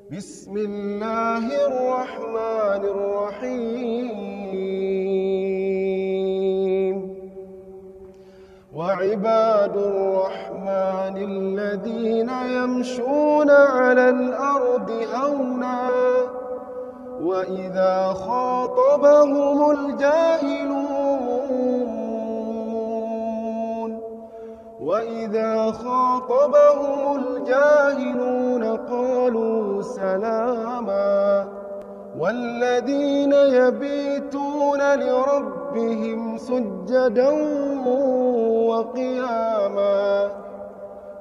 بسم الله الرحمن الرحيم وعباد الرحمن الذين يمشون على الأرض هونا وإذا خاطبهم الجاهلون قالوا سلاما والذين يبيتون لربهم سجدا وقياما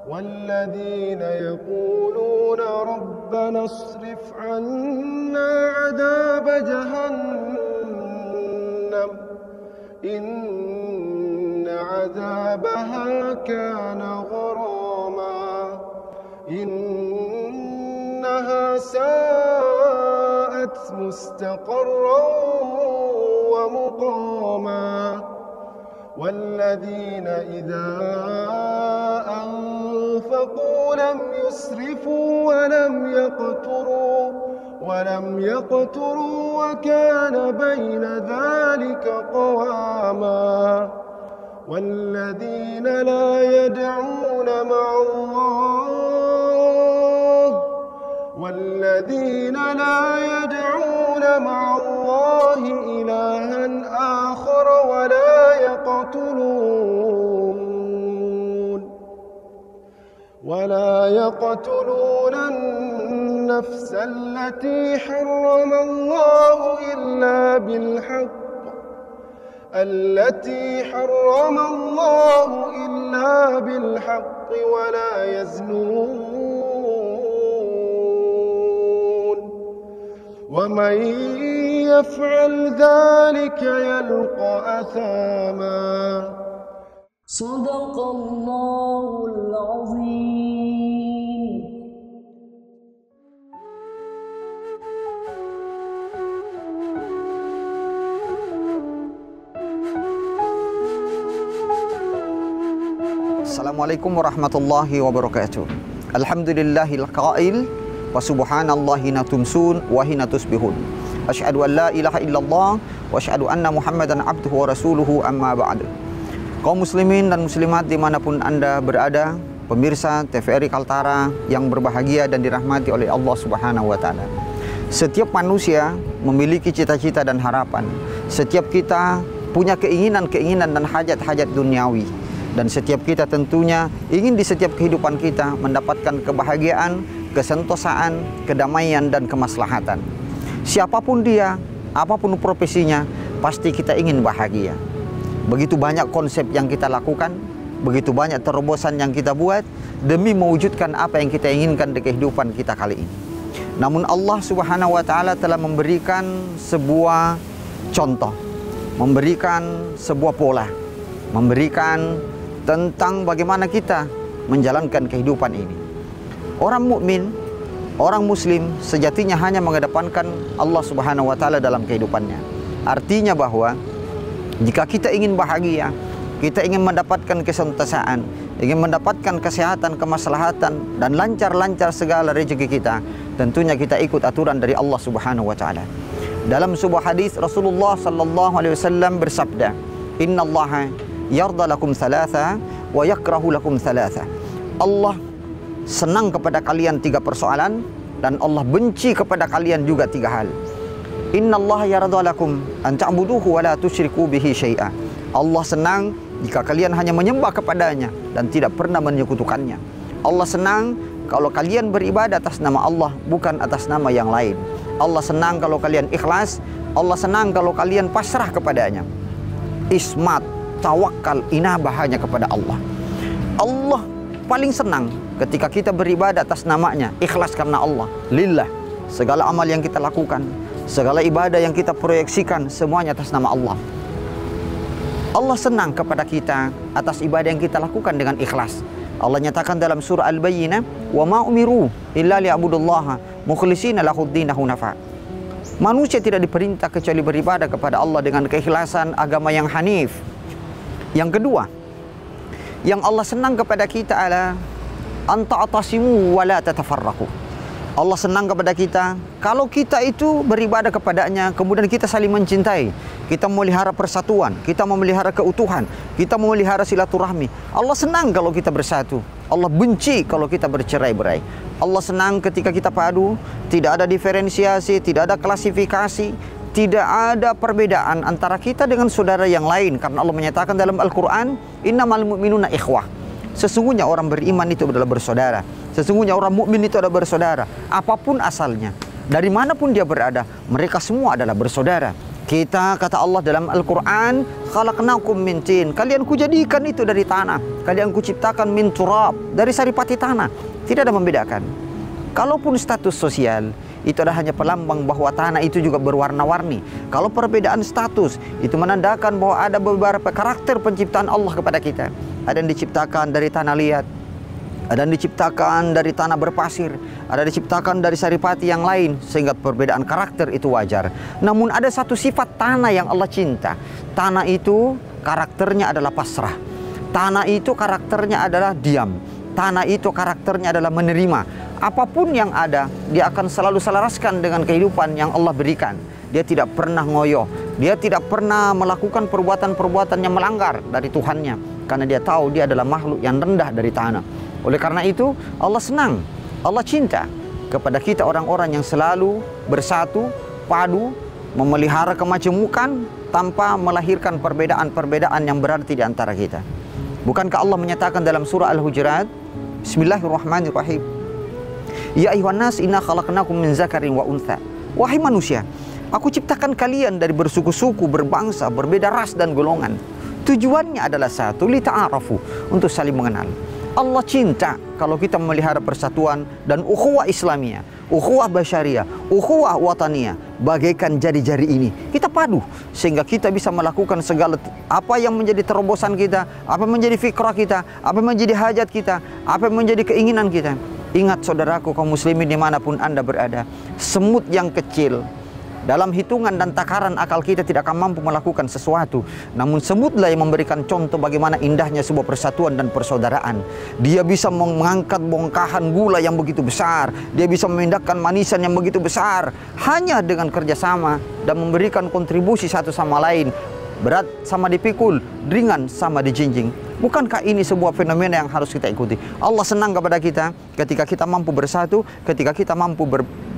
والذين يقولون ربنا اصرف عنا عذاب جهنم إن عذابها كان غراما إنها ساءت مستقرا ومقاما والذين إذا أنفقوا لم يسرفوا ولم يقتروا وكان بين ذلك قواما والذين لا يدعون مع الله إلها آخر ولا يقتلون النفس التي حرم الله إلا بالحق ولا يزنون ومن يفعل ذلك يلقى أثاما صدق الله العظيم. Assalamualaikum warahmatullahi wabarakatuh. Alhamdulillahil qail wa subhanallahi natumsun wa hina tusbihun. Asyhadu an la ilaha illallah wa asyhadu anna Muhammadan abduhu wa rasuluhu amma ba'd. Kaum muslimin dan muslimat dimanapun Anda berada, pemirsa TVRI Kaltara yang berbahagia dan dirahmati oleh Allah Subhanahu wa Ta'ala. Setiap manusia memiliki cita-cita dan harapan. Setiap kita punya keinginan-keinginan dan hajat-hajat duniawi. Dan setiap kita tentunya ingin di setiap kehidupan kita mendapatkan kebahagiaan, kesentosaan, kedamaian, dan kemaslahatan. Siapapun dia, apapun profesinya, pasti kita ingin bahagia. Begitu banyak konsep yang kita lakukan, begitu banyak terobosan yang kita buat demi mewujudkan apa yang kita inginkan di kehidupan kita kali ini. Namun Allah Subhanahu wa Ta'ala telah memberikan sebuah contoh, memberikan sebuah pola, memberikan tentang bagaimana kita menjalankan kehidupan ini. Orang mukmin, orang muslim sejatinya hanya mengedepankan Allah Subhanahu wa Ta'ala dalam kehidupannya. Artinya bahwa jika kita ingin bahagia, kita ingin mendapatkan kesentosaan, ingin mendapatkan kesehatan, kemaslahatan, dan lancar-lancar segala rezeki kita, tentunya kita ikut aturan dari Allah Subhanahu wa Ta'ala. Dalam sebuah hadis Rasulullah sallallahu alaihi wasallam bersabda, "Innallaha yarda lakum thalatha wa yakrahu lakum thalatha." Allah senang kepada kalian 3 persoalan dan Allah benci kepada kalian juga 3 hal. Innallaha yarda lakum an ta'buduhu wa la tusyriku bihi syai'a. Allah senang jika kalian hanya menyembah kepadanya dan tidak pernah menyekutukannya. Allah senang kalau kalian beribadah atas nama Allah, bukan atas nama yang lain. Allah senang kalau kalian ikhlas. Allah senang kalau kalian pasrah kepadanya. Ismat, tawakal, inabah hanya kepada Allah. Allah paling senang ketika kita beribadah atas namanya, ikhlas karena Allah, lillah. Segala amal yang kita lakukan, segala ibadah yang kita proyeksikan, semuanya atas nama Allah. Allah senang kepada kita atas ibadah yang kita lakukan dengan ikhlas. Allah nyatakan dalam surah Al-Bayyinah, "Wa ma umiru illa liya'budullaha mukhlishina lahud-din hunafa." Manusia tidak diperintah kecuali beribadah kepada Allah dengan keikhlasan, agama yang hanif. Yang kedua, yang Allah senang kepada kita adalah anta atasimu wa la tatafarraqu. Allah senang kepada kita kalau kita itu beribadah kepadanya, kemudian kita saling mencintai, kita memelihara persatuan, kita memelihara keutuhan, kita memelihara silaturahmi. Allah senang kalau kita bersatu. Allah benci kalau kita bercerai-berai. Allah senang ketika kita padu, tidak ada diferensiasi, tidak ada klasifikasi, tidak ada perbedaan antara kita dengan saudara yang lain. Karena Allah menyatakan dalam Al-Quran, innamal mu'minuna ikhwah. Sesungguhnya orang beriman itu adalah bersaudara. Sesungguhnya orang mukmin itu adalah bersaudara. Apapun asalnya, dari manapun dia berada, mereka semua adalah bersaudara. Kita, kata Allah dalam Al-Quran, khalaqnakum min tin. Kalian kujadikan itu dari tanah. Kalian kuciptakan min turab, dari saripati tanah. Tidak ada membedakan. Kalaupun status sosial, itu adalah hanya pelambang bahwa tanah itu juga berwarna-warni. Kalau perbedaan status, itu menandakan bahwa ada beberapa karakter penciptaan Allah kepada kita. Ada yang diciptakan dari tanah liat, ada yang diciptakan dari tanah berpasir, ada yang diciptakan dari saripati yang lain, sehingga perbedaan karakter itu wajar. Namun ada satu sifat tanah yang Allah cinta. Tanah itu karakternya adalah pasrah. Tanah itu karakternya adalah diam. Tanah itu karakternya adalah menerima. Apapun yang ada, dia akan selalu selaraskan dengan kehidupan yang Allah berikan. Dia tidak pernah ngoyo. Dia tidak pernah melakukan perbuatan-perbuatan yang melanggar dari Tuhannya. Karena dia tahu dia adalah makhluk yang rendah dari tanah. Oleh karena itu, Allah senang, Allah cinta kepada kita orang-orang yang selalu bersatu, padu, memelihara kemajemukan tanpa melahirkan perbedaan-perbedaan yang berarti di antara kita. Bukankah Allah menyatakan dalam surah Al-Hujurat, Bismillahirrahmanirrahim, Ya ayuhan nas inna khalaqnakum min zakarin wa untha. Wahai manusia, aku ciptakan kalian dari bersuku-suku, berbangsa, berbeda ras dan golongan. Tujuannya adalah satu, lita'arafu, untuk saling mengenal. Allah cinta kalau kita memelihara persatuan dan ukhuwah Islamiyah, ukhuwah basyariah, ukhuwah wataniyah, bagaikan jari-jari ini kita padu sehingga kita bisa melakukan segala apa yang menjadi terobosan kita, apa yang menjadi fikrah kita, apa yang menjadi hajat kita, apa yang menjadi keinginan kita. Ingat saudaraku kaum muslimin dimanapun Anda berada, semut yang kecil dalam hitungan dan takaran akal kita tidak akan mampu melakukan sesuatu. Namun semutlah yang memberikan contoh bagaimana indahnya sebuah persatuan dan persaudaraan. Dia bisa mengangkat bongkahan gula yang begitu besar. Dia bisa memindahkan manisan yang begitu besar. Hanya dengan kerjasama dan memberikan kontribusi satu sama lain. Berat sama dipikul, ringan sama dijinjing. Bukankah ini sebuah fenomena yang harus kita ikuti? Allah senang kepada kita ketika kita mampu bersatu, ketika kita mampu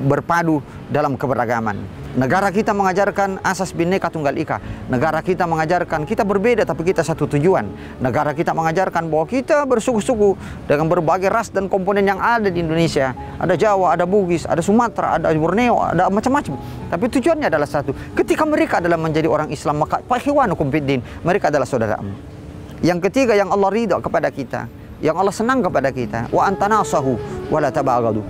berpadu dalam keberagaman. Negara kita mengajarkan asas Bhinneka Tunggal Ika. Negara kita mengajarkan kita berbeda tapi kita satu tujuan. Negara kita mengajarkan bahwa kita bersuku-suku dengan berbagai ras dan komponen yang ada di Indonesia. Ada Jawa, ada Bugis, ada Sumatera, ada Borneo, ada macam-macam. Tapi tujuannya adalah satu. Ketika mereka adalah menjadi orang Islam, maka fahiwanukum fiddin, mereka adalah saudaramu. Yang ketiga yang Allah ridha kepada kita, yang Allah senang kepada kita, wa antanasahu wa la tabaghadu.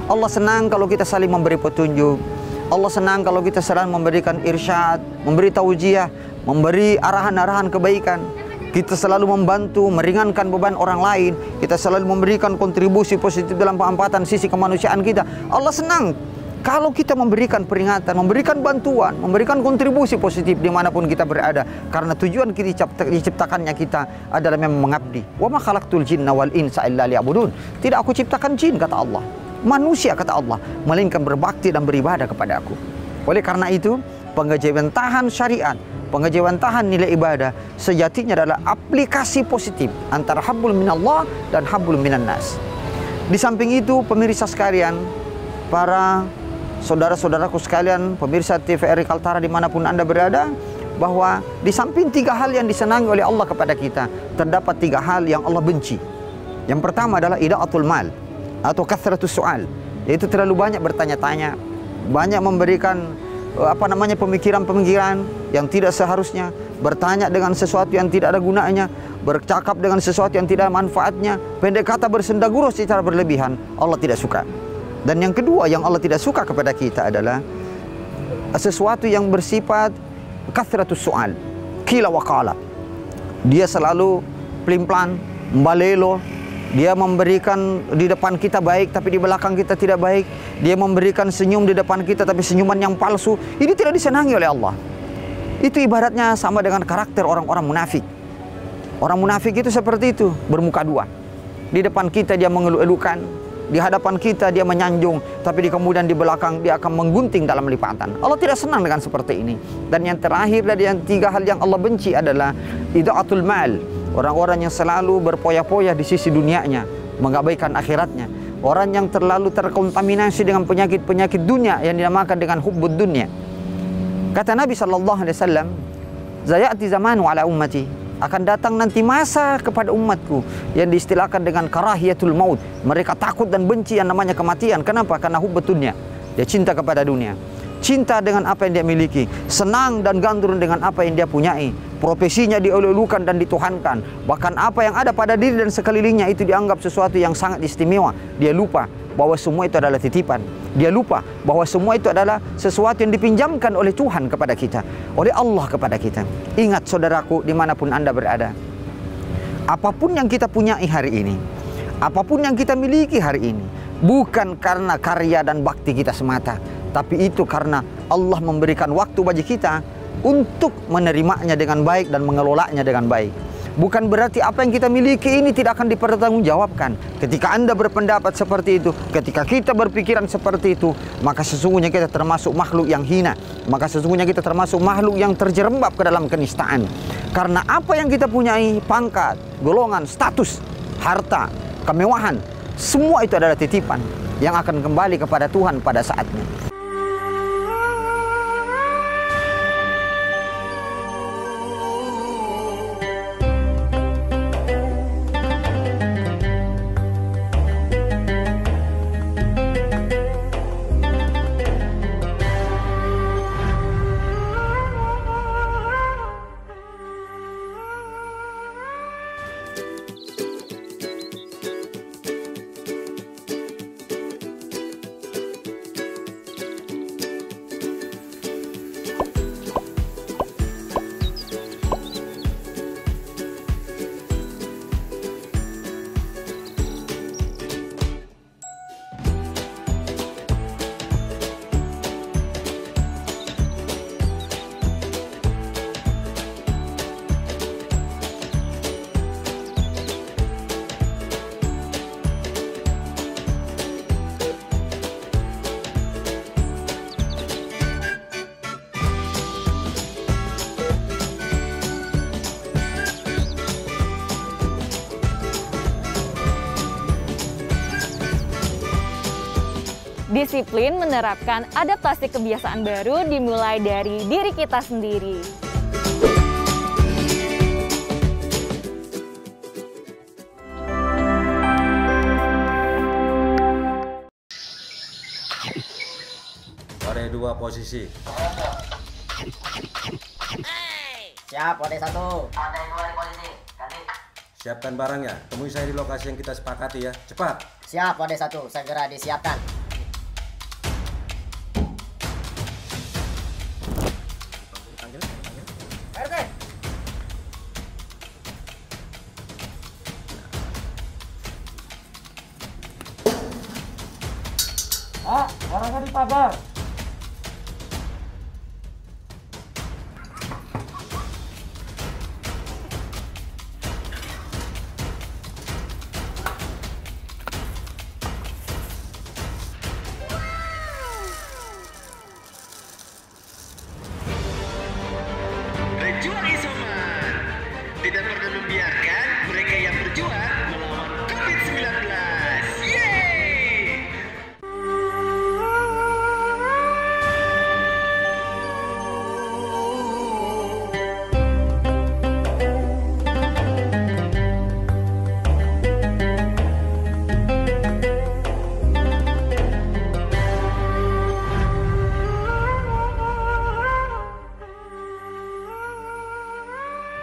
Allah senang kalau kita saling memberi petunjuk. Allah senang kalau kita selalu memberikan irsyad, memberi taujiah, memberi arahan-arahan kebaikan. Kita selalu membantu, meringankan beban orang lain. Kita selalu memberikan kontribusi positif dalam pengamatan sisi kemanusiaan kita. Allah senang kalau kita memberikan peringatan, memberikan bantuan, memberikan kontribusi positif dimanapun kita berada. Karena tujuan kita diciptakannya kita adalah memang mengabdi. Wa ma khalaqtul jinna wal insa illa liya'budun. Tidak aku ciptakan jin, kata Allah, manusia, kata Allah, melainkan berbakti dan beribadah kepada aku. Oleh karena itu, pengejawantahan syariat, pengejawantahan nilai ibadah sejatinya adalah aplikasi positif antara hablum minallah dan hablum minan nas. Di samping itu, pemirsa sekalian, para saudara-saudaraku sekalian, pemirsa TVRI Kaltara dimanapun Anda berada, bahwa di samping tiga hal yang disenangi oleh Allah kepada kita, terdapat tiga hal yang Allah benci. Yang pertama adalah ida'atul mal atau kathratus soal, yaitu terlalu banyak bertanya-tanya, banyak memberikan pemikiran-pemikiran yang tidak seharusnya, bertanya dengan sesuatu yang tidak ada gunanya, bercakap dengan sesuatu yang tidak ada manfaatnya, pendek kata bersendagurau secara berlebihan. Allah tidak suka. Dan yang kedua yang Allah tidak suka kepada kita adalah sesuatu yang bersifat kathratus soal, kila wa qala. Dia selalu pelin-pelan, mbalelo. Dia memberikan di depan kita baik, tapi di belakang kita tidak baik. Dia memberikan senyum di depan kita, tapi senyuman yang palsu. Ini tidak disenangi oleh Allah. Itu ibaratnya sama dengan karakter orang-orang munafik. Orang munafik itu seperti itu, bermuka dua. Di depan kita dia mengeluh-elukan, di hadapan kita dia menyanjung, tapi kemudian di belakang dia akan menggunting dalam lipatan. Allah tidak senang dengan seperti ini. Dan yang terakhir dari yang 3 hal yang Allah benci adalah idaatul mal. Orang-orang yang selalu berpoya-poya di sisi dunianya, mengabaikan akhiratnya. Orang yang terlalu terkontaminasi dengan penyakit-penyakit dunia yang dinamakan dengan hubbud dunia. Kata Nabi SAW, "Zayati zamanu ala ummati." Akan datang nanti masa kepada umatku yang diistilahkan dengan karahiyatul maut. Mereka takut dan benci yang namanya kematian. Kenapa? Karena hubbud dunia. Dia cinta kepada dunia. Cinta dengan apa yang dia miliki. Senang dan gandrung dengan apa yang dia punyai. Profesinya dielulukan dan dituhankan. Bahkan apa yang ada pada diri dan sekelilingnya itu dianggap sesuatu yang sangat istimewa. Dia lupa bahwa semua itu adalah titipan. Dia lupa bahwa semua itu adalah sesuatu yang dipinjamkan oleh Tuhan kepada kita, oleh Allah kepada kita. Ingat saudaraku, dimanapun Anda berada, apapun yang kita punyai hari ini, apapun yang kita miliki hari ini, bukan karena karya dan bakti kita semata, tapi itu karena Allah memberikan waktu bagi kita untuk menerimanya dengan baik dan mengelolanya dengan baik. Bukan berarti apa yang kita miliki ini tidak akan dipertanggungjawabkan. Ketika Anda berpendapat seperti itu, ketika kita berpikiran seperti itu, maka sesungguhnya kita termasuk makhluk yang hina. Maka sesungguhnya kita termasuk makhluk yang terjerembab ke dalam kenistaan. Karena apa yang kita punyai, pangkat, golongan, status, harta, kemewahan, semua itu adalah titipan yang akan kembali kepada Tuhan pada saatnya. Disiplin menerapkan adaptasi kebiasaan baru dimulai dari diri kita sendiri. Ore 2 posisi. Siap, Ode 1. Ada 2 di posisi. Ganti. Siapkan barangnya. Temui saya di lokasi yang kita sepakati ya. Cepat. Siap, Ode 1. Segera disiapkan. RT. Orangnya dipabar. Berjuang isoman. Tidak pernah membiarkan mereka yang berjuang melawan COVID-19. Yeay!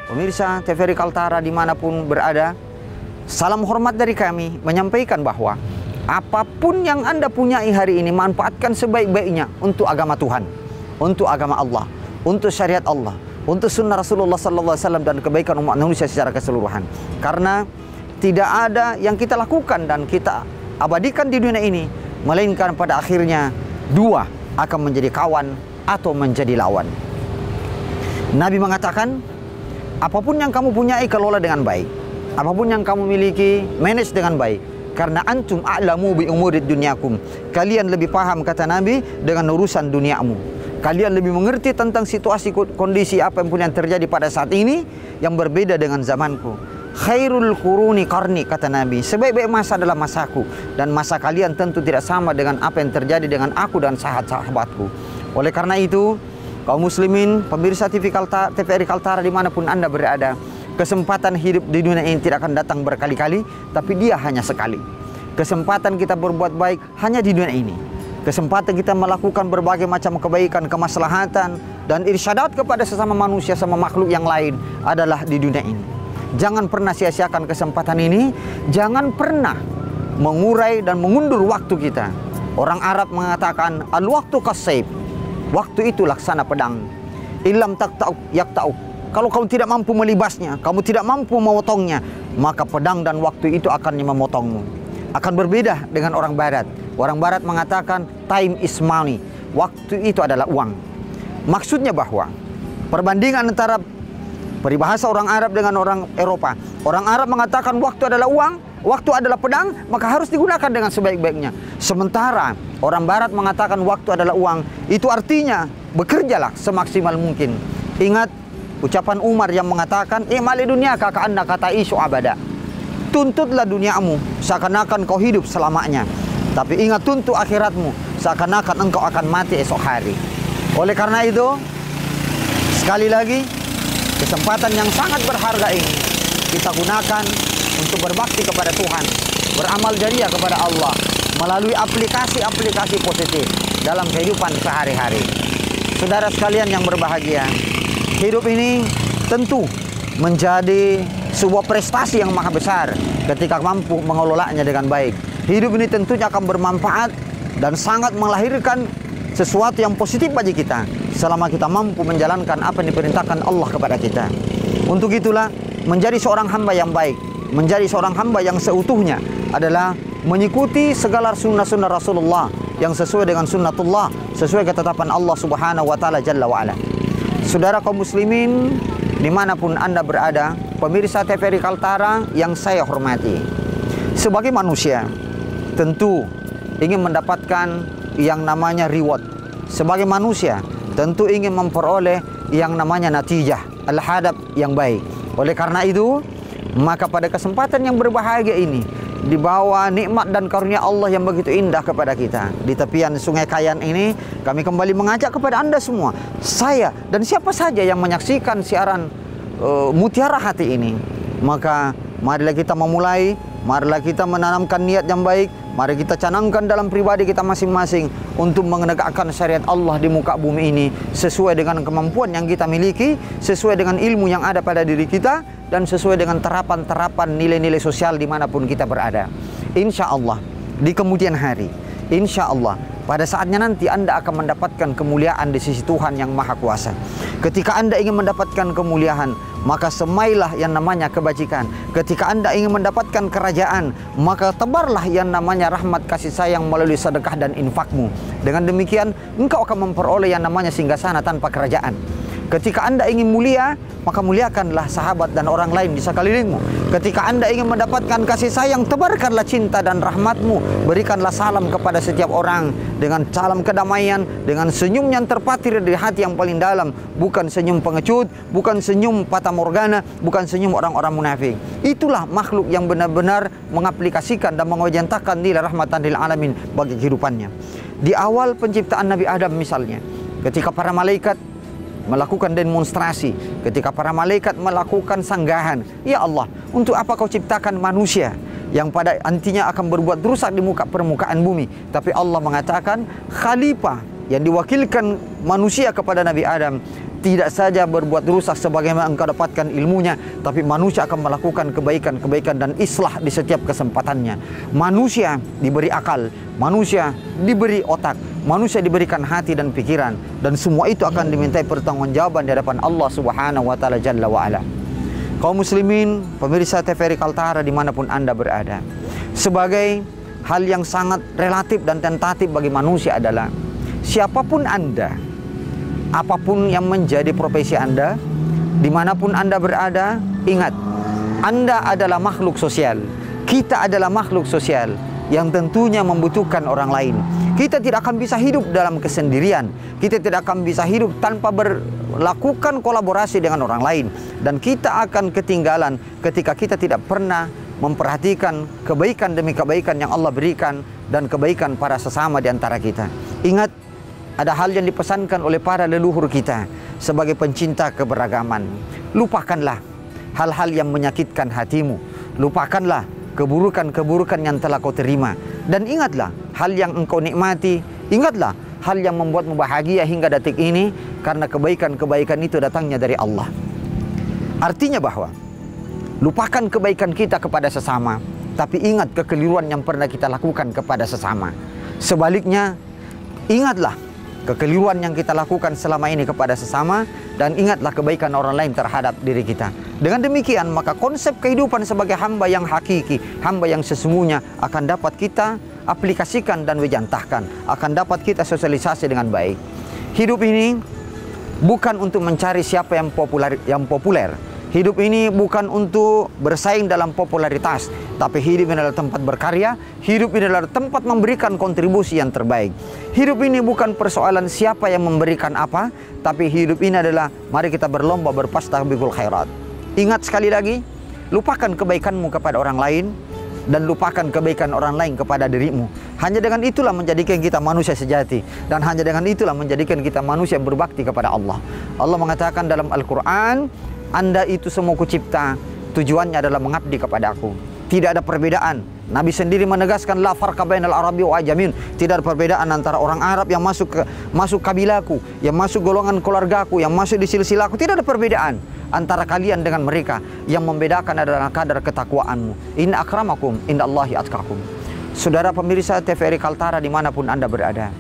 Pemirsa TVRI Kaltara dimanapun berada, salam hormat dari kami menyampaikan bahwa apapun yang Anda punyai hari ini, manfaatkan sebaik-baiknya untuk agama Tuhan, untuk agama Allah, untuk syariat Allah, untuk sunnah Rasulullah SAW dan kebaikan umat manusia secara keseluruhan. Karena tidak ada yang kita lakukan dan kita abadikan di dunia ini, melainkan pada akhirnya dua akan menjadi kawan atau menjadi lawan. Nabi mengatakan, apapun yang kamu punyai kelola dengan baik. Apapun yang kamu miliki, manage dengan baik. karena antum a'lamu bi umurid dunyakum. Kalian lebih paham, kata Nabi, dengan urusan duniamu. Kalian lebih mengerti tentang situasi kondisi apa pun yang terjadi pada saat ini yang berbeda dengan zamanku. Khairul quruni qarni, kata Nabi. Sebaik-baik masa adalah masaku, dan masa kalian tentu tidak sama dengan apa yang terjadi dengan aku dan sahabat-sahabatku. Oleh karena itu, kaum muslimin, pemirsa TVRI Kaltara dimanapun Anda berada, kesempatan hidup di dunia ini tidak akan datang berkali-kali, tapi dia hanya sekali. Kesempatan kita berbuat baik hanya di dunia ini. Kesempatan kita melakukan berbagai macam kebaikan, kemaslahatan, dan irsyadat kepada sesama manusia, sama makhluk yang lain adalah di dunia ini. Jangan pernah sia-siakan kesempatan ini. Jangan pernah mengurai dan mengundur waktu kita. Orang Arab mengatakan, al-waktu kasayf. Waktu itu laksana pedang. Ilam takta'uk yakta'uk. Kalau kamu tidak mampu melibasnya, kamu tidak mampu memotongnya, maka pedang dan waktu itu akan memotongmu. Akan berbeda dengan orang Barat. Orang Barat mengatakan time is money. Waktu itu adalah uang. Maksudnya bahwa perbandingan antara peribahasa orang Arab dengan orang Eropa. Orang Arab mengatakan waktu adalah uang, waktu adalah pedang, maka harus digunakan dengan sebaik-baiknya. Sementara orang Barat mengatakan waktu adalah uang. Itu artinya bekerjalah semaksimal mungkin. Ingat ucapan Umar yang mengatakan, "I'mali dunyaka ka'annaka ta'ishu abada." Tuntutlah duniamu seakan-akan kau hidup selamanya. Tapi ingat, tuntut akhiratmu seakan-akan engkau akan mati esok hari. Oleh karena itu, sekali lagi, kesempatan yang sangat berharga ini kita gunakan untuk berbakti kepada Tuhan, beramal jariah kepada Allah melalui aplikasi-aplikasi positif dalam kehidupan sehari-hari. Saudara sekalian yang berbahagia, hidup ini tentu menjadi sebuah prestasi yang maha besar ketika mampu mengelolanya dengan baik. Hidup ini tentunya akan bermanfaat dan sangat melahirkan sesuatu yang positif bagi kita selama kita mampu menjalankan apa yang diperintahkan Allah kepada kita. Untuk itulah, menjadi seorang hamba yang baik, menjadi seorang hamba yang seutuhnya adalah mengikuti segala sunnah-sunnah Rasulullah yang sesuai dengan sunnatullah, sesuai ketetapan Allah Subhanahu wa Ta'ala Jalla wa Ala. Saudara kaum muslimin dimanapun Anda berada, pemirsa TVRI Kaltara yang saya hormati, sebagai manusia tentu ingin mendapatkan yang namanya reward. Sebagai manusia tentu ingin memperoleh yang namanya natijah, al-hadab yang baik. Oleh karena itu, maka pada kesempatan yang berbahagia ini, di bawah nikmat dan karunia Allah yang begitu indah kepada kita, di tepian Sungai Kayan ini, kami kembali mengajak kepada Anda semua, saya dan siapa saja yang menyaksikan siaran Mutiara Hati ini, maka marilah kita memulai, marilah kita menanamkan niat yang baik, mari kita canangkan dalam pribadi kita masing-masing untuk menegakkan syariat Allah di muka bumi ini sesuai dengan kemampuan yang kita miliki, sesuai dengan ilmu yang ada pada diri kita, dan sesuai dengan terapan-terapan nilai-nilai sosial dimanapun kita berada. Insya Allah di kemudian hari, insya Allah pada saatnya nanti Anda akan mendapatkan kemuliaan di sisi Tuhan yang Maha Kuasa. Ketika Anda ingin mendapatkan kemuliaan, maka semailah yang namanya kebajikan. Ketika Anda ingin mendapatkan kerajaan, maka tebarlah yang namanya rahmat kasih sayang melalui sedekah dan infakmu. Dengan demikian, engkau akan memperoleh yang namanya singgasana tanpa kerajaan. Ketika Anda ingin mulia, maka muliakanlah sahabat dan orang lain di sekelilingmu. Ketika Anda ingin mendapatkan kasih sayang, tebarkanlah cinta dan rahmatmu. Berikanlah salam kepada setiap orang dengan salam kedamaian, dengan senyum yang terpatir dari hati yang paling dalam. Bukan senyum pengecut, bukan senyum fata morgana, bukan senyum orang-orang munafik. Itulah makhluk yang benar-benar mengaplikasikan dan mengawajantahkan nilai rahmatan lil alamin bagi kehidupannya. Di awal penciptaan Nabi Adam misalnya, ketika para malaikat melakukan demonstrasi, ketika para malaikat melakukan sanggahan, ya Allah, untuk apa kau ciptakan manusia yang pada antinya akan berbuat rusak di permukaan bumi? Tapi Allah mengatakan khalifah yang diwakilkan manusia kepada Nabi Adam tidak saja berbuat rusak sebagaimana engkau dapatkan ilmunya, tapi manusia akan melakukan kebaikan-kebaikan dan islah di setiap kesempatannya. Manusia diberi akal, manusia diberi otak, manusia diberikan hati dan pikiran, dan semua itu akan dimintai pertanggungjawaban di hadapan Allah Subhanahu wa Ta'ala Jalla wa Ala. Kaum muslimin, pemirsa TVRI Kaltara dimanapun Anda berada, sebagai hal yang sangat relatif dan tentatif bagi manusia adalah siapapun Anda, apapun yang menjadi profesi Anda, dimanapun Anda berada, ingat, Anda adalah makhluk sosial. Kita adalah makhluk sosial yang tentunya membutuhkan orang lain. Kita tidak akan bisa hidup dalam kesendirian. Kita tidak akan bisa hidup tanpa melakukan kolaborasi dengan orang lain. Dan kita akan ketinggalan ketika kita tidak pernah memperhatikan kebaikan demi kebaikan yang Allah berikan dan kebaikan para sesama di antara kita. Ingat, ada hal yang dipesankan oleh para leluhur kita sebagai pencinta keberagaman. Lupakanlah hal-hal yang menyakitkan hatimu. Lupakanlah keburukan-keburukan yang telah kau terima. Dan ingatlah hal yang engkau nikmati. Ingatlah hal yang membuatmu bahagia hingga detik ini, karena kebaikan-kebaikan itu datangnya dari Allah. Artinya bahwa lupakan kebaikan kita kepada sesama, tapi ingat kekeliruan yang pernah kita lakukan kepada sesama. Sebaliknya, ingatlah kekeliruan yang kita lakukan selama ini kepada sesama, dan ingatlah kebaikan orang lain terhadap diri kita. Dengan demikian, maka konsep kehidupan sebagai hamba yang hakiki, hamba yang sesungguhnya akan dapat kita aplikasikan dan wejantahkan, akan dapat kita sosialisasi dengan baik. Hidup ini bukan untuk mencari siapa yang populer. Hidup ini bukan untuk bersaing dalam popularitas, tapi hidup ini adalah tempat berkarya. Hidup ini adalah tempat memberikan kontribusi yang terbaik. Hidup ini bukan persoalan siapa yang memberikan apa, tapi hidup ini adalah mari kita berlomba berfastabiqul khairat. Ingat sekali lagi, lupakan kebaikanmu kepada orang lain dan lupakan kebaikan orang lain kepada dirimu. Hanya dengan itulah menjadikan kita manusia sejati, dan hanya dengan itulah menjadikan kita manusia yang berbakti kepada Allah. Allah mengatakan dalam Al-Quran, Anda itu semua kucipta, tujuannya adalah mengabdi kepada aku. Tidak ada perbedaan. Nabi sendiri menegaskan la farqa bainal arabi wa ajamin. Tidak ada perbedaan antara orang Arab yang masuk kabilaku, yang masuk golongan keluargaku, yang masuk di silsilaku. Tidak ada perbedaan antara kalian dengan mereka. Yang membedakan adalah kadar ketakwaanmu. Inna akramakum indallahi atqakum. Saudara pemirsa TVRI Kaltara dimanapun Anda berada,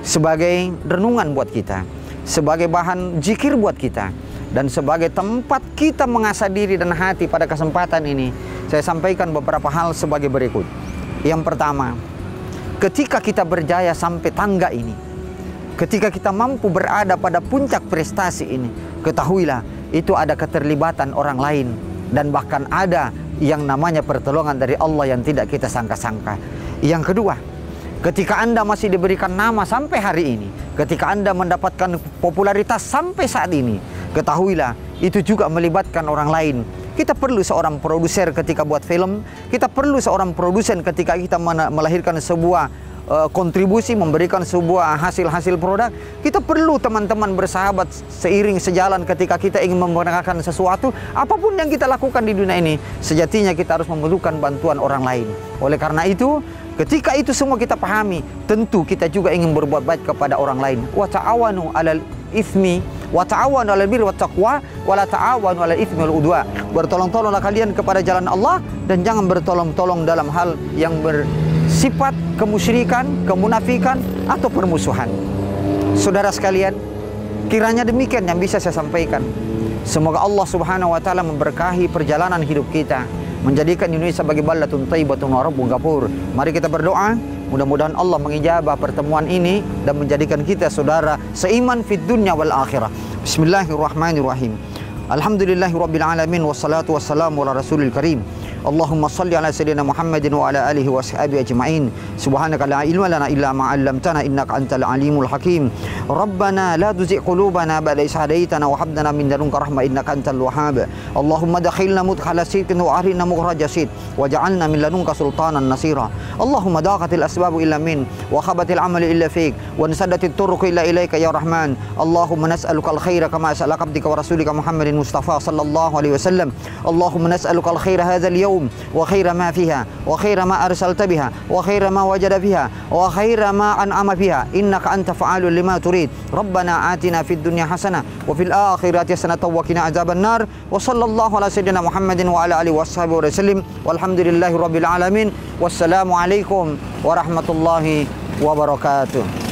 sebagai renungan buat kita, sebagai bahan zikir buat kita, dan sebagai tempat kita mengasah diri dan hati pada kesempatan ini, saya sampaikan beberapa hal sebagai berikut. Yang pertama, ketika kita berjaya sampai tangga ini, ketika kita mampu berada pada puncak prestasi ini, ketahuilah itu ada keterlibatan orang lain, dan bahkan ada yang namanya pertolongan dari Allah yang tidak kita sangka-sangka. Yang kedua, ketika Anda masih diberikan nama sampai hari ini, ketika Anda mendapatkan popularitas sampai saat ini, ketahuilah itu juga melibatkan orang lain. Kita perlu seorang produser ketika buat film. Kita perlu seorang produsen ketika kita melahirkan sebuah kontribusi, memberikan sebuah hasil produk. Kita perlu teman-teman bersahabat seiring sejalan ketika kita ingin memperkenalkan sesuatu. Apapun yang kita lakukan di dunia ini, sejatinya kita harus membutuhkan bantuan orang lain. Oleh karena itu, ketika itu semua kita pahami, tentu kita juga ingin berbuat baik kepada orang lain. Wa ta'awanu 'alal itsmi wa ta'awanu 'alal birri wat taqwa wa la ta'awanu 'alal itsmi wal udwan. Bertolong-tolonglah kalian kepada jalan Allah, dan jangan bertolong-tolong dalam hal yang bersifat kemusyrikan, kemunafikan atau permusuhan. Saudara sekalian, kiranya demikian yang bisa saya sampaikan. Semoga Allah Subhanahu wa taala memberkahi perjalanan hidup kita, menjadikan Indonesia sebagai baldatun thayyibatun wa rabbun ghafur. Mari kita berdoa, mudah-mudahan Allah mengijabah pertemuan ini dan menjadikan kita saudara seiman fid dunya wal akhirah. Bismillahirrahmanirrahim. Alhamdulillahirabbil alamin wassalatu wassalamu ala rasulil karim. Allahumma salli ala sayyidina Muhammadin wa ala alihi wa sahbihi ajma'in. Subhanaka la ilma lana illa ma 'allamtana innaka antal alimul hakim. Rabbana la tuzigh qulubana ba'da idh hadaytana wa hab lana min ladunka rahmah innaka antal wahhab. Allahumma adkhilna mudkhala sidqin wa ahrina mukhraja sidq waj'alna min ladunka sultanan nasira. Allahumma daqatil asbabu illa min wa khabatil amali illa fik wa nasadatit turuq illa ilaika ya rahman. Allahumma nas'aluka al khaira kama sa'alaka abdika wa rasulika Muhammadin Mustafa sallallahu alaihi wasallam. Allahumma nas'aluka al khaira hadzal yawm وخير ما فيها وخير ما أرسلت بها وخير ما وجد فيها وخير ما أنعم فيها إنك أنت فعال لما تريد. ربنا آتنا في الدنيا حسنة وفي الآخرة حسنة وقنا عذاب النار. وصلى الله على سيدنا محمد وعلى آله وصحبه وسلم والحمد لله رب العالمين. والسلام عليكم ورحمة الله وبركاته.